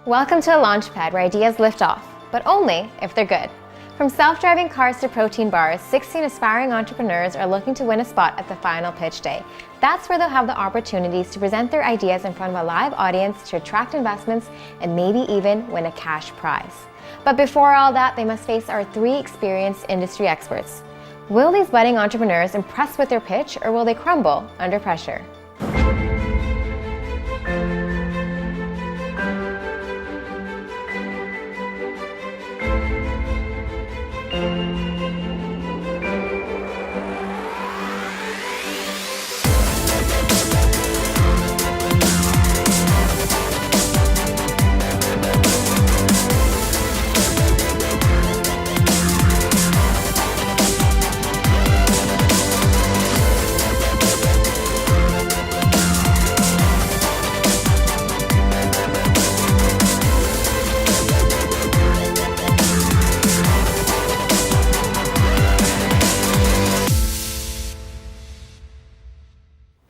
Welcome to LaunchPad, where ideas lift off, but only if they're good. From self-driving cars to protein bars, 16 aspiring entrepreneurs are looking to win a spot at the final pitch day. That's where they'll have the opportunities to present their ideas in front of a live audience to attract investments and maybe even win a cash prize. But before all that, they must face our 3 experienced industry experts. Will these budding entrepreneurs impress with their pitch, or will they crumble under pressure?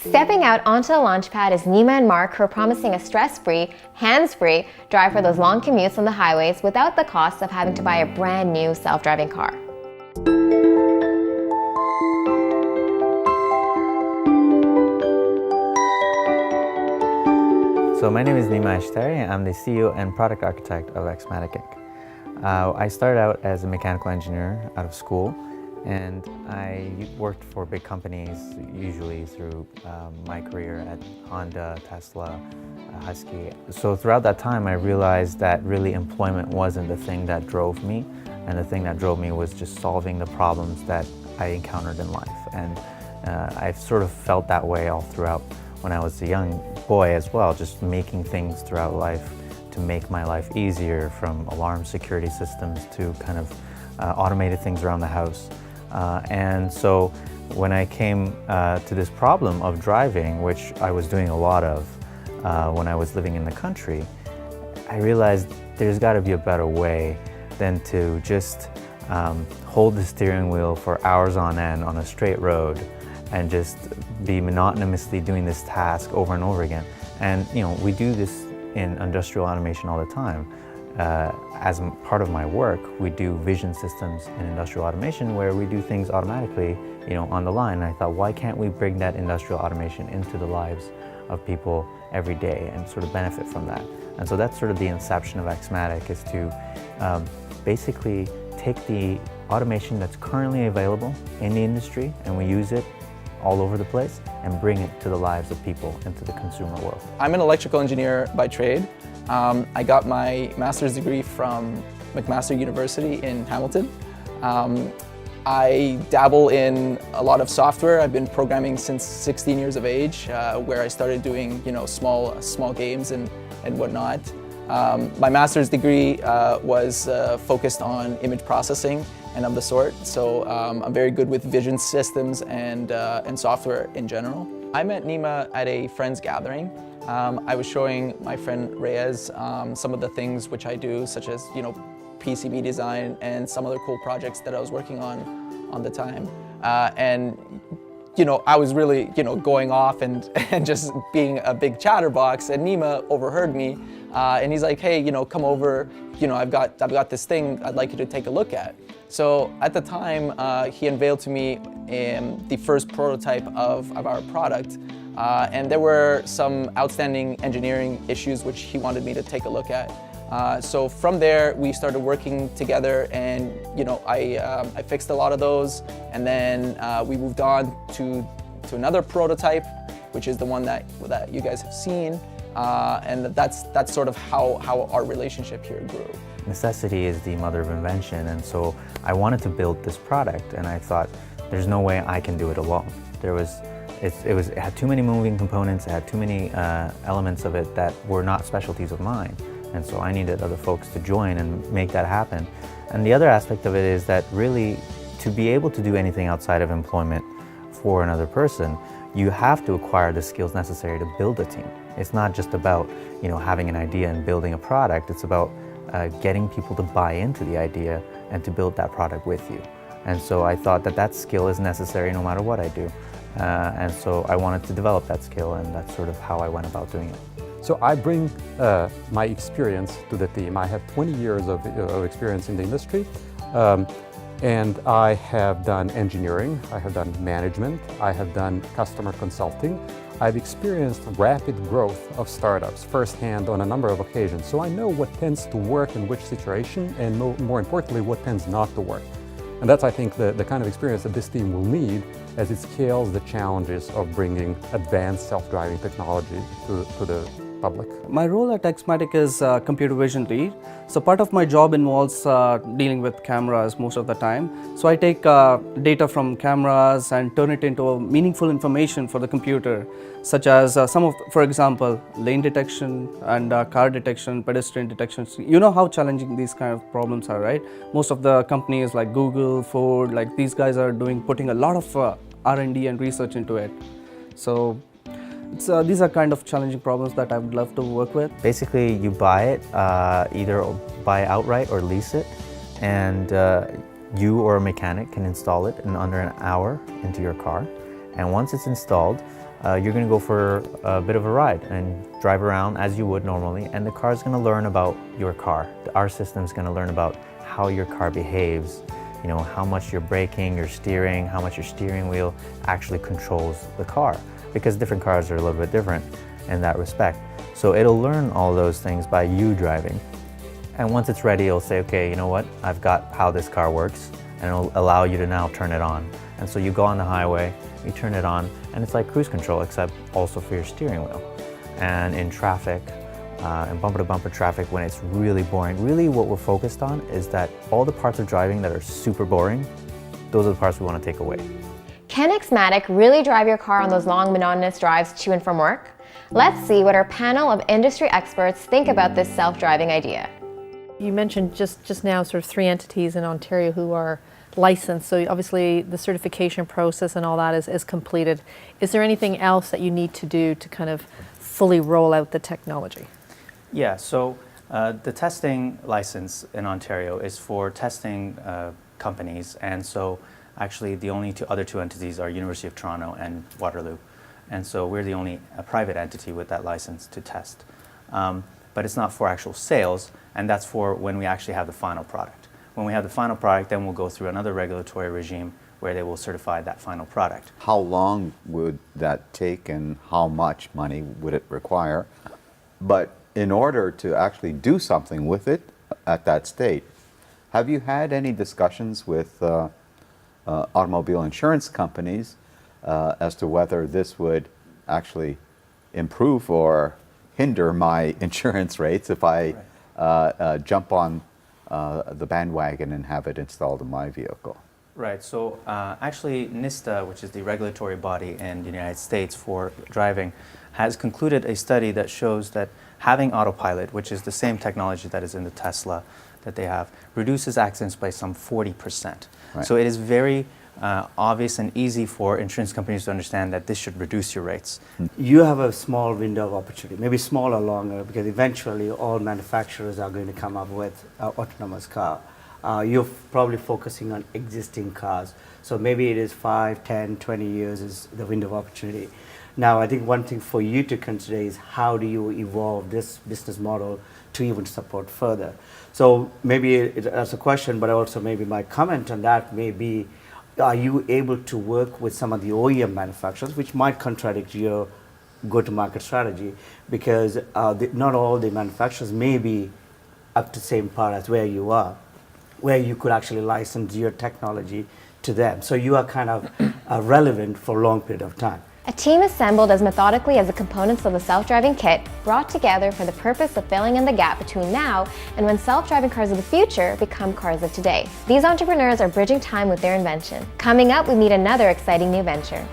Stepping out onto the LaunchPad is Nima and Mark, who are promising a stress-free, hands-free drive for those long commutes on the highways without the cost of having to buy a brand new self-driving car. So my name is Nima Ashtari. I'm the CEO and product architect of X-Matik Inc. I started out as a mechanical engineer out of school, and I worked for big companies, usually through my career at Honda, Tesla, Husky. So throughout that time, I realized that really employment wasn't the thing that drove me, and the thing that drove me was just solving the problems that I encountered in life. And I've sort of felt that way all throughout when I was a young boy as well, just making things throughout life to make my life easier, from alarm security systems to kind of automated things around the house. And so when I came to this problem of driving, which I was doing a lot of when I was living in the country, I realized there's got to be a better way than to just hold the steering wheel for hours on end on a straight road and just be monotonously doing this task over and over again. And you know, we do this in industrial automation all the time. As part of my work, we do vision systems in industrial automation where we do things automatically, you know, on the line. And I thought, why can't we bring that industrial automation into the lives of people every day and sort of benefit from that? And so that's sort of the inception of X-Matik, is to basically take the automation that's currently available in the industry, and we use it all over the place, and bring it to the lives of people, into the consumer world. I'm an electrical engineer by trade. I got my master's degree from McMaster University in Hamilton. I dabble in a lot of software. I've been programming since 16 years of age, where I started doing, you know, small games and whatnot. My master's degree was focused on image processing and of the sort, so I'm very good with vision systems and software in general. I met Nima at a friend's gathering. I was showing my friend Reyes some of the things which I do, such as, you know, PCB design and some other cool projects that I was working on the time. And you know, I was really, you know, going off and just being a big chatterbox, and Nima overheard me, and he's like, hey, you know, come over, you know, I've got this thing I'd like you to take a look at. So at the time, he unveiled to me the first prototype of our product, and there were some outstanding engineering issues which he wanted me to take a look at. So from there, we started working together, and you know, I fixed a lot of those, and then we moved on to another prototype, which is the one that you guys have seen, and that's sort of how our relationship here grew. Necessity is the mother of invention, and so I wanted to build this product, and I thought, there's no way I can do it alone. It had too many moving components, it had too many elements of it that were not specialties of mine. And so I needed other folks to join and make that happen. And the other aspect of it is that really, to be able to do anything outside of employment for another person, you have to acquire the skills necessary to build a team. It's not just about, you know, having an idea and building a product. It's about getting people to buy into the idea and to build that product with you. And so I thought that skill is necessary no matter what I do. And so I wanted to develop that skill, and that's sort of how I went about doing it. So I bring my experience to the team. I have 20 years of experience in the industry, and I have done engineering, I have done management, I have done customer consulting. I've experienced rapid growth of startups firsthand on a number of occasions, so I know what tends to work in which situation, and more importantly, what tends not to work. And that's, I think, the kind of experience that this team will need as it scales the challenges of bringing advanced self-driving technology to the public. My role at X-Matik is computer vision lead. So part of my job involves dealing with cameras most of the time. So I take data from cameras and turn it into meaningful information for the computer, such as for example, lane detection and car detection, pedestrian detection. You know how challenging these kind of problems are, right? Most of the companies like Google, Ford, like these guys are putting a lot of R&D and research into it. So these are kind of challenging problems that I would love to work with. Basically, you buy it, either buy outright or lease it, and you or a mechanic can install it in under an hour into your car. And once it's installed, you're going to go for a bit of a ride and drive around as you would normally, and the car is going to learn about your car. Our system is going to learn about how your car behaves, you know, how much you're braking, your steering, how much your steering wheel actually controls the car, because different cars are a little bit different in that respect. So it'll learn all those things by you driving. And once it's ready, it'll say, okay, you know what, I've got how this car works, and it'll allow you to now turn it on. And so you go on the highway, you turn it on, and it's like cruise control, except also for your steering wheel. And in traffic, in bumper-to-bumper traffic, when it's really boring, really what we're focused on is that all the parts of driving that are super boring, those are the parts we want to take away. Can X-Matik really drive your car on those long, monotonous drives to and from work? Let's see what our panel of industry experts think about this self-driving idea. You mentioned just now sort of 3 entities in Ontario who are licensed, so obviously the certification process and all that is completed. Is there anything else that you need to do to kind of fully roll out the technology? Yeah, so the testing license in Ontario is for testing companies, and so actually the only other two entities are University of Toronto and Waterloo, and so we're the only private entity with that license to test. But it's not for actual sales, and that's for when we actually have the final product. When we have the final product, then we'll go through another regulatory regime where they will certify that final product. How long would that take and how much money would it require? But in order to actually do something with it at that state, have you had any discussions with automobile insurance companies as to whether this would actually improve or hinder my insurance rates if I jump on the bandwagon and have it installed in my vehicle? Right, so actually NISTA, which is the regulatory body in the United States for driving, has concluded a study that shows that having autopilot, which is the same technology that is in the Tesla that they have, reduces accidents by some 40%. Right. So it is very obvious and easy for insurance companies to understand that this should reduce your rates. You have a small window of opportunity, maybe small or longer, because eventually all manufacturers are going to come up with an autonomous car. You're probably focusing on existing cars. So maybe it is 5, 10, 20 years is the window of opportunity. Now, I think one thing for you to consider is how do you evolve this business model to even support further? So maybe that's a question, but also maybe my comment on that may be, are you able to work with some of the OEM manufacturers, which might contradict your go-to-market strategy, because not all the manufacturers may be up to the same par as where you are, where you could actually license your technology to them. So you are kind of relevant for a long period of time. A team assembled as methodically as the components of a self-driving kit, brought together for the purpose of filling in the gap between now and when self-driving cars of the future become cars of today. These entrepreneurs are bridging time with their invention. Coming up, we meet another exciting new venture.